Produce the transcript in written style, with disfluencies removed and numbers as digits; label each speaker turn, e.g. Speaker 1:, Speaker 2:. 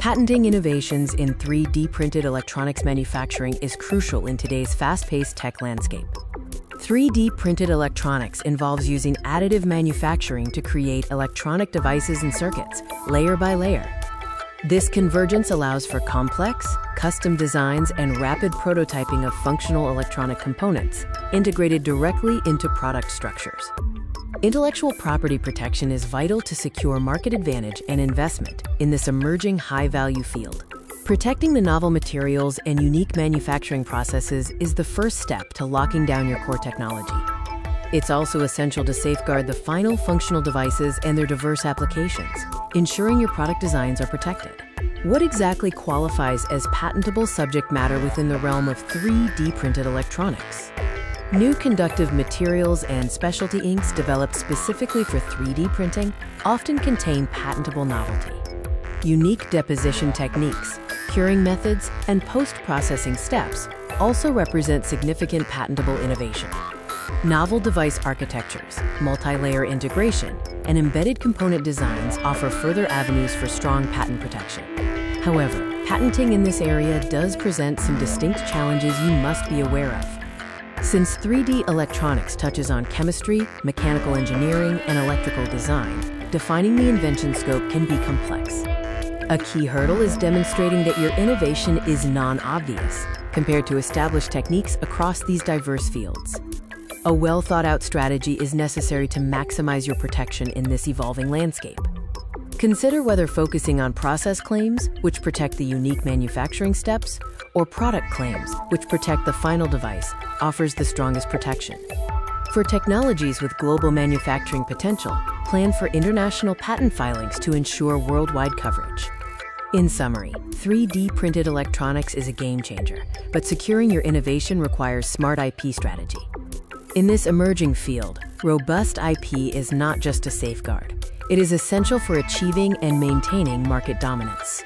Speaker 1: Patenting innovations in 3D printed electronics manufacturing is crucial in today's fast-paced tech landscape. 3D printed electronics involves using additive manufacturing to create electronic devices and circuits, layer by layer. This convergence allows for complex, custom designs and rapid prototyping of functional electronic components, integrated directly into product structures. Intellectual property protection is vital to secure market advantage and investment in this emerging high-value field. Protecting the novel materials and unique manufacturing processes is the first step to locking down your core technology. It's also essential to safeguard the final functional devices and their diverse applications, ensuring your product designs are protected. What exactly qualifies as patentable subject matter within the realm of 3D printed electronics? New conductive materials and specialty inks developed specifically for 3D printing often contain patentable novelty. Unique deposition techniques, curing methods, and post-processing steps also represent significant patentable innovation. Novel device architectures, multi-layer integration, and embedded component designs offer further avenues for strong patent protection. However, patenting in this area does present some distinct challenges you must be aware of. Since 3D electronics touches on chemistry, mechanical engineering, and electrical design, defining the invention scope can be complex. A key hurdle is demonstrating that your innovation is non-obvious compared to established techniques across these diverse fields. A well-thought-out strategy is necessary to maximize your protection in this evolving landscape. Consider whether focusing on process claims, which protect the unique manufacturing steps, or product claims, which protect the final device, offers the strongest protection. For technologies with global manufacturing potential, plan for international patent filings to ensure worldwide coverage. In summary, 3D printed electronics is a game changer, but securing your innovation requires smart IP strategy. In this emerging field, robust IP is not just a safeguard. It is essential for achieving and maintaining market dominance.